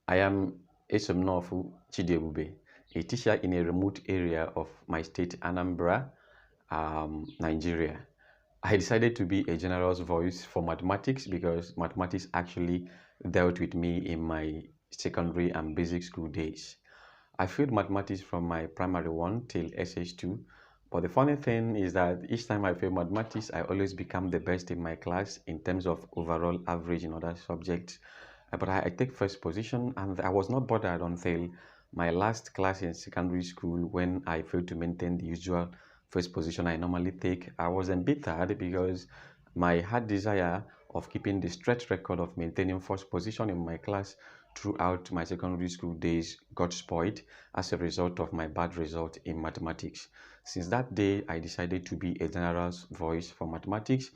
I am Esomnofu Chidebube, a teacher in a remote area of my state, Anambra, Nigeria. I decided to be a generous voice for mathematics because mathematics actually dealt with me in my secondary and basic school days. I failed mathematics from my primary one till SS2. But the funny thing is that each time I fail mathematics, I always become the best in my class in terms of overall average in other subjects. But I take first position, and I was not bothered until my last class in secondary school when I failed to maintain the usual first position I normally take. I was embittered because my heart desire of keeping the stretch record of maintaining first position in my class throughout my secondary school days got spoiled as a result of my bad result in mathematics. Since that day, I decided to be a general voice for mathematics.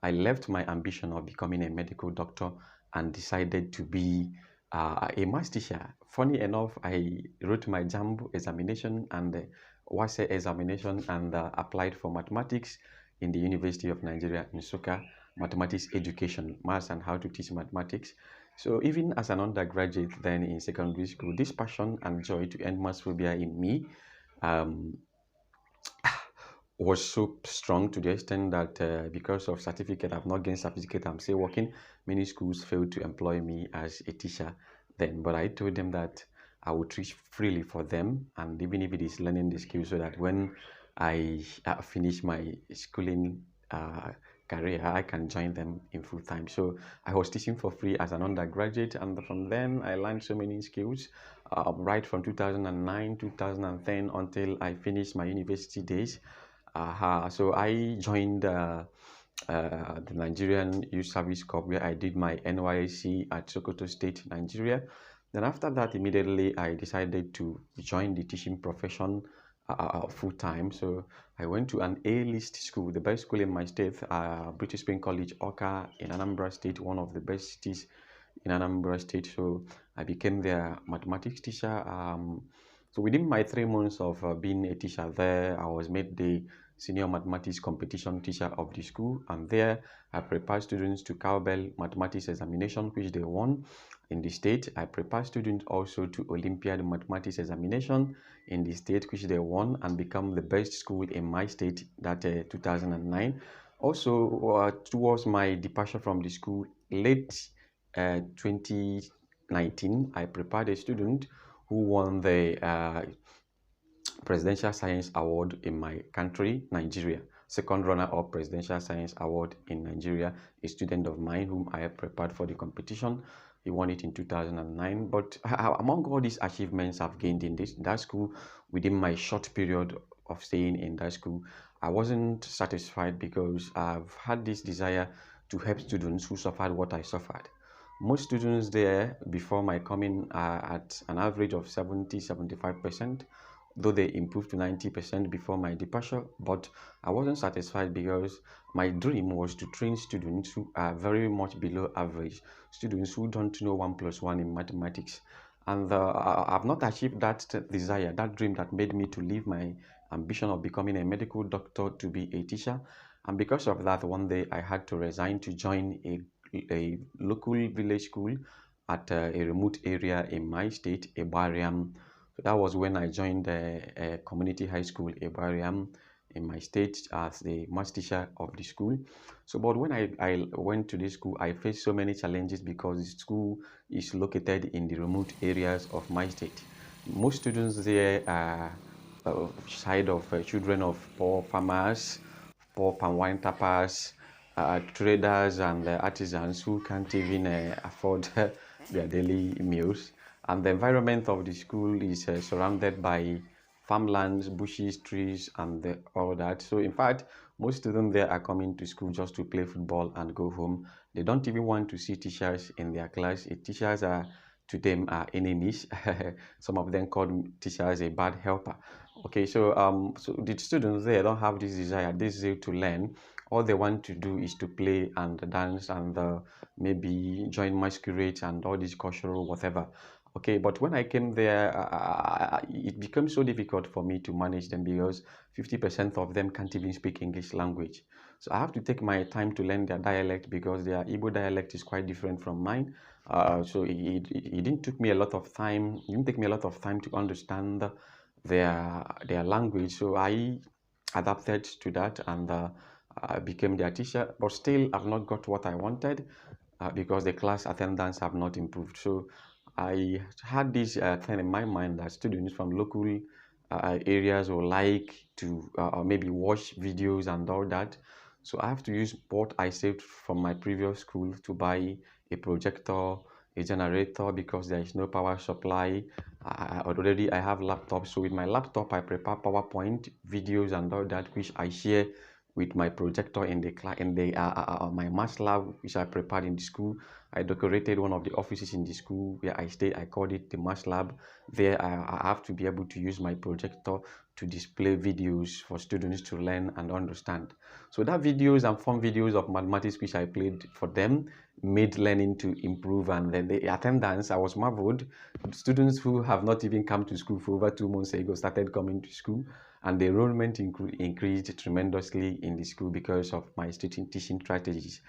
I left my ambition of becoming a medical doctor and decided to be a maths teacher. Funny enough, I wrote my JAMB examination and WASE examination and applied for mathematics in the University of Nigeria in Nsukka, mathematics education, maths and how to teach mathematics. So even as an undergraduate then in secondary school, this passion and joy to end maths phobia in me um, was so strong to the extent that because of certificate, I've not gained certificate, I'm still working. Many schools failed to employ me as a teacher then, but I told them that I would teach freely for them, and even if it is learning the skills, so that when I finish my schooling career, I can join them in full time. So I was teaching for free as an undergraduate, and from then I learned so many skills, right from 2009, 2010 until I finished my university days. So I joined the Nigerian Youth Service Corps where I did my NYSC at Sokoto State, Nigeria. Then after that, immediately I decided to join the teaching profession full time. So I went to an A-list school, the best school in my state, British Spring College, Oka in Anambra State, one of the best cities in Anambra State. So I became their mathematics teacher. So within my 3 months of being a teacher there, I was made the senior mathematics competition teacher of the school, and there I prepared students to cowbell mathematics examination, which they won in the state. I prepared students also to Olympiad mathematics examination in the state, which they won and become the best school in my state that 2009. Also, towards my departure from the school, late 2019, I prepared a student who won the Presidential Science Award in my country, Nigeria. Second runner-up Presidential Science Award in Nigeria, a student of mine whom I have prepared for the competition. He won it in 2009. But among all these achievements I've gained in that school, within my short period of staying in that school, I wasn't satisfied because I've had this desire to help students who suffered what I suffered. Most students there before my coming are at an average of 70-75%, though they improved to 90% before my departure. But I wasn't satisfied because my dream was to train students who are very much below average, students who don't know 1 plus 1 in mathematics. And I've not achieved that desire, that dream that made me to leave my ambition of becoming a medical doctor to be a teacher. And because of that, one day I had to resign to join a local village school at a remote area in my state, Ebariam. So that was when I joined a community high school, Ebariam, in my state as the math teacher of the school. So, but when I went to this school, I faced so many challenges because the school is located in the remote areas of my state. Most students there are side of children of poor farmers, poor palm wine tappers, traders and artisans who can't even afford their daily meals. And the environment of the school is surrounded by farmlands, bushes, trees, and all that. So, in fact, most students there are coming to school just to play football and go home. They don't even want to see teachers in their class. Teachers are to them are enemies. Some of them call teachers a bad helper. Okay, so the students there don't have this desire, this zeal to learn. All they want to do is to play and dance and maybe join masquerades and all this cultural whatever. Okay, but when I came there, it became so difficult for me to manage them because 50% of them can't even speak English language. So I have to take my time to learn their dialect because their Igbo dialect is quite different from mine. So it didn't took me a lot of time. It didn't take me a lot of time to understand their language. So I adapted to that and I became their teacher. But still, I've not got what I wanted because the class attendance have not improved. So I had this thing in my mind that students from local areas will like to maybe watch videos and all that. So I have to use what I saved from my previous school to buy a projector, a generator because there is no power supply. I have laptops, so with my laptop I prepare PowerPoint videos and all that, which I share with my projector in the my math lab, which I prepared in the school. I decorated one of the offices in the school where I stayed. I called it the math lab. There, I have to be able to use my projector to display videos for students to learn and understand. So that videos and fun videos of mathematics which I played for them made learning to improve, and then the attendance, I was marveled. Students who have not even come to school for over 2 months ago started coming to school, and the enrollment increased tremendously in the school because of my teaching strategies.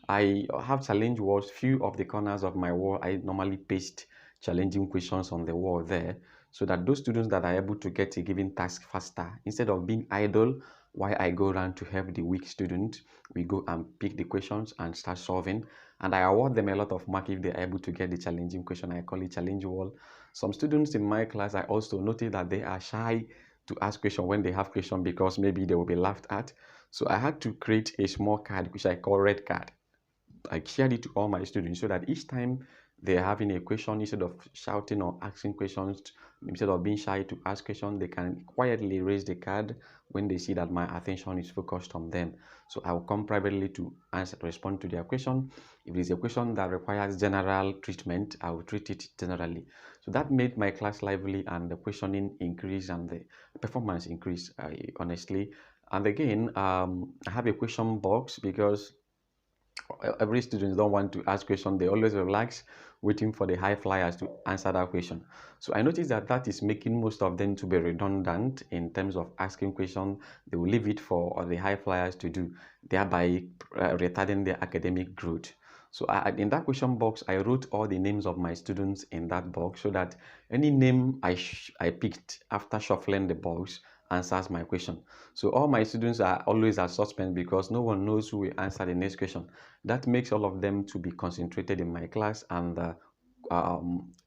I have challenge walls. Few of the corners of my wall, I normally paste challenging questions on the wall there, so that those students that are able to get a given task faster, instead of being idle while I go around to help the weak student, we go and pick the questions and start solving. And I award them a lot of mark if they are able to get the challenging question. I call it challenge wall. Some students in my class, I also noticed that they are shy to ask question when they have question because maybe they will be laughed at. So I had to create a small card which I call red card. I shared it to all my students so that each time they're having a question, instead of shouting or asking questions, instead of being shy to ask questions, they can quietly raise the card when they see that my attention is focused on them. So I will come privately to respond to their question. If it is a question that requires general treatment, I will treat it generally. So that made my class lively and the questioning increase and the performance increase, honestly. And again, I have a question box because every student don't want to ask questions. They always relax waiting for the high flyers to answer that question. So I noticed that that is making most of them to be redundant in terms of asking questions. They will leave it for the high flyers to do, thereby retarding their academic growth. So in that question box, I wrote all the names of my students in that box so that any name I picked after shuffling the box answers my question. So all my students are always at suspense because no one knows who will answer the next question. That makes all of them to be concentrated in my class, and the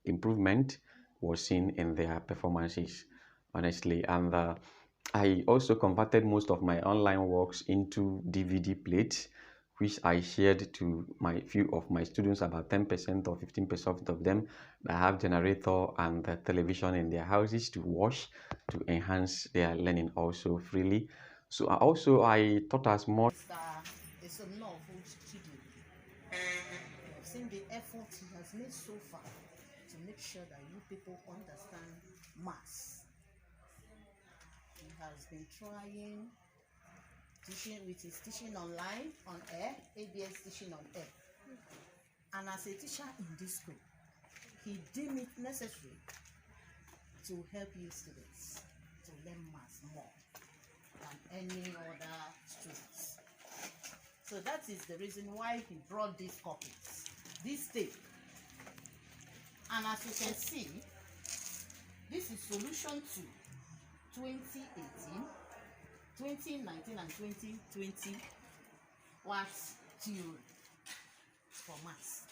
improvement was seen in their performances, honestly. And I also converted most of my online works into DVD plates, which I shared to my few of my students, about 10% or 15% of them that have generator and the television in their houses to watch to enhance their learning also freely. So I taught as much. It's a novel studio. I've seen the effort he has made so far to make sure that you people understand maths. He has been trying teaching with his teaching online on air, ABS teaching on air. And as a teacher in this school, he deemed it necessary to help you students to learn maths more than any other students. So that is the reason why he brought these copies, this tape. And as you can see, this is solution to 2018, 2019 and 2020 what's theory for maths.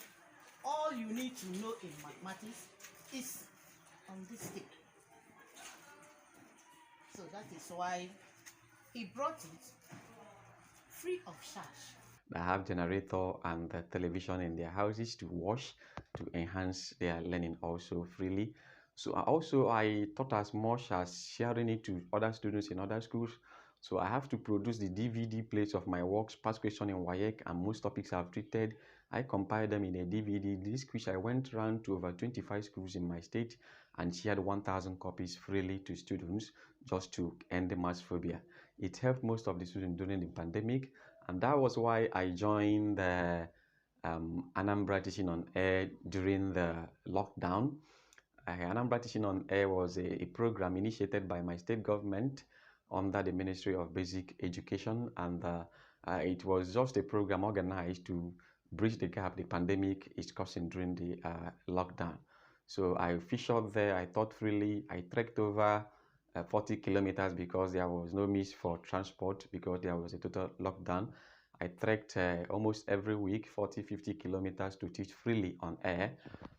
All you need to know in mathematics is on this tape. So that is why he brought it free of charge. That have generator and the television in their houses to watch to enhance their learning also freely. So I taught as much as sharing it to other students in other schools. So I have to produce the DVD plates of my works, past question in WAEC, and most topics I've treated. I compiled them in a DVD disc, which I went around to over 25 schools in my state and shared 1,000 copies freely to students just to end the mass phobia. It helped most of the students during the pandemic, and that was why I joined the Anambra Teaching on Air during the lockdown. Anambra Teaching on Air was a program initiated by my state government under the Ministry of Basic Education, and it was just a program organized to bridge the gap the pandemic is causing during the lockdown. So I featured there, I taught freely, I trekked over 40 kilometers because there was no means for transport because there was a total lockdown. I trekked almost every week 40-50 kilometers to teach freely on air.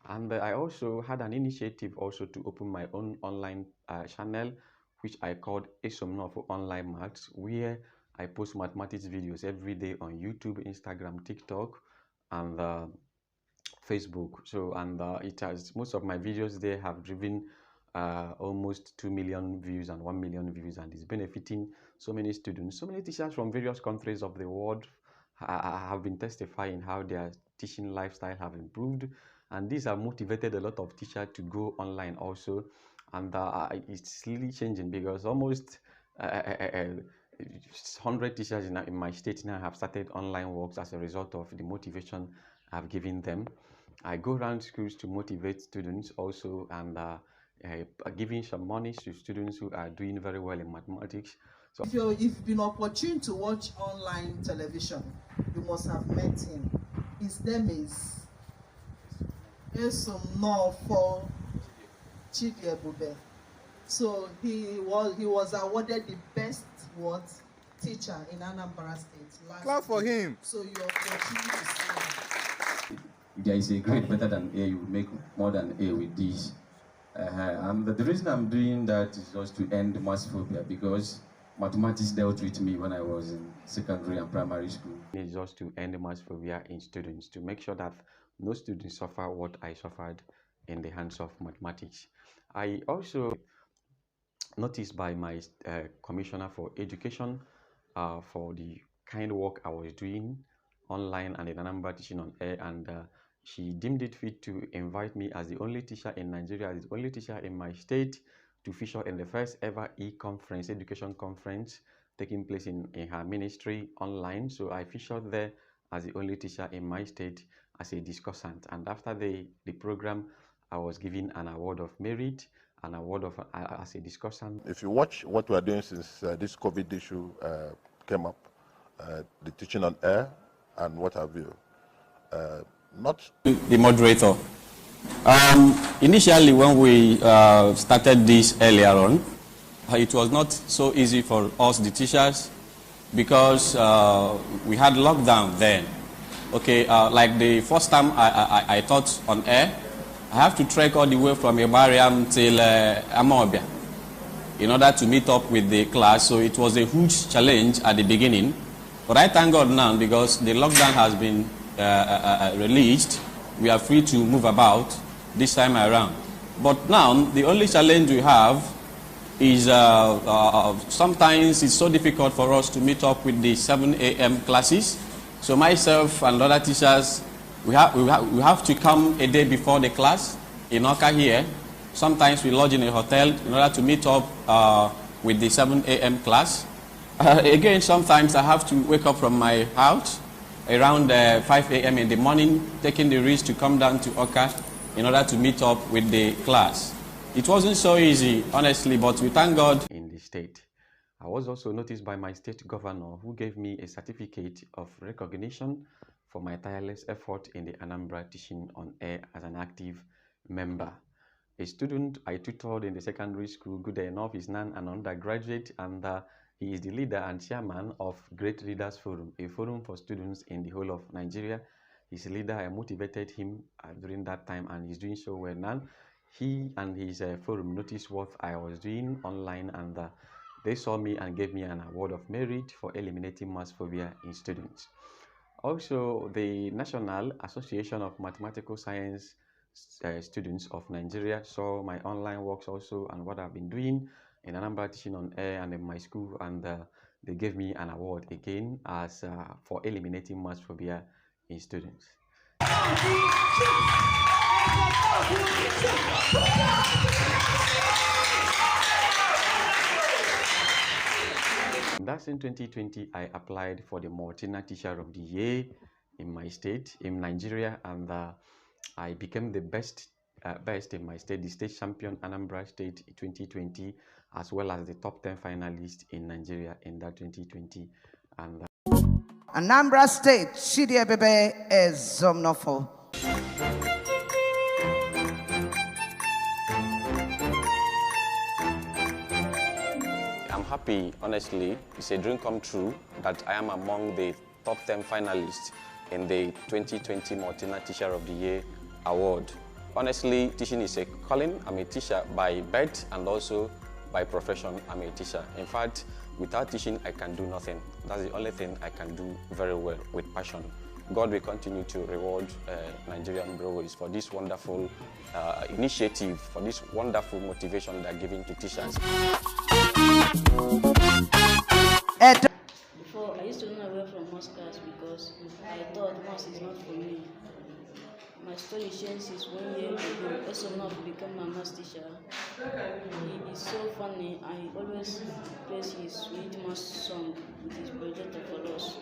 And I also had an initiative also to open my own online channel, which I called Esomnofo Online Maths, where I post mathematics videos every day on YouTube, Instagram, TikTok, and Facebook. So, and it has, most of my videos there have driven almost 2 million views and 1 million views, and it's benefiting so many students. So many teachers from various countries of the world have been testifying how their teaching lifestyle have improved, and these have motivated a lot of teachers to go online also. And it's really changing because almost 100 teachers in my state now have started online works as a result of the motivation I've given them. I go around schools to motivate students also, and giving some money to students who are doing very well in mathematics. So if you've been opportune to watch online television, you must have met him. His name is Esomnofo Chidiebube. So he was awarded the best teacher in Anambra State last Clap for him. So you're fortunate to see him. If there is a grade better than A, you will make more than A with these. And the reason I'm doing that is just to end maths phobia, because mathematics dealt with me when I was in secondary and primary school. It's just to end maths phobia in students, to make sure that no students suffer what I suffered in the hands of mathematics. I also noticed by my Commissioner for Education for the kind of work I was doing online and in Anambra teaching on air, and she deemed it fit to invite me as the only teacher in Nigeria, as the only teacher in my state, to feature in the first ever e-conference, education conference, taking place in her ministry online. So I featured there as the only teacher in my state as a discussant. And after the program, I was given an award of merit, an award of as a discussant. If you watch what we are doing since this COVID issue came up, the teaching on air and what have you, not the moderator. Initially, when we started this earlier on, it was not so easy for us, the teachers, because we had lockdown then. Okay, like the first time I taught on air, I have to trek all the way from Ibariam till Amobia in order to meet up with the class. So it was a huge challenge at the beginning. But I thank God now, because the lockdown has been released. We are free to move about this time around. But now, the only challenge we have is sometimes it's so difficult for us to meet up with the 7 a.m. classes. So myself and other teachers, we have to come a day before the class in Oka here. Sometimes we lodge in a hotel in order to meet up with the 7 a.m. class. Again, sometimes I have to wake up from my house around 5 a.m. in the morning, taking the risk to come down to Oka in order to meet up with the class. It wasn't so easy, honestly, but we thank God. In the state, I was also noticed by my state governor, who gave me a certificate of recognition for my tireless effort in the Anambra teaching on air as an active member. A student I tutored in the secondary school, good enough, is now an undergraduate, and he is the leader and chairman of Great Leaders Forum, a forum for students in the whole of Nigeria. He's a leader. I motivated him during that time, and he's doing so well now. He and his forum noticed what I was doing online, and they saw me and gave me an award of merit for eliminating maths phobia in students. Also, the National Association of Mathematical Science Students of Nigeria saw my online works also and what I've been doing in Anambra teaching on air and in my school, and they gave me an award again as for eliminating maths phobia in students. That's in 2020, I applied for the Martina Teacher of the Year in my state, in Nigeria, and I became the best in my state, the state champion Anambra State 2020, as well as the top 10 finalist in Nigeria in that 2020. And Anambra State, Chidi Ebebe Ezomnofo. I'm happy, honestly. It's a dream come true that I am among the top 10 finalists in the 2020 Multina Teacher of the Year Award. Honestly, teaching is a calling. I'm a teacher by birth and also by profession. I'm a teacher. In fact, without teaching, I can do nothing. That's the only thing I can do very well with passion. God will continue to reward Nigerian Breweries for this wonderful initiative, for this wonderful motivation they're giving to teachers. Before, I used to run away from Muscas because I thought Mosque is not for me. My story changed since 1 year ago. Also not become my math teacher. He is so funny and he always plays his sweet math song with his projector for us.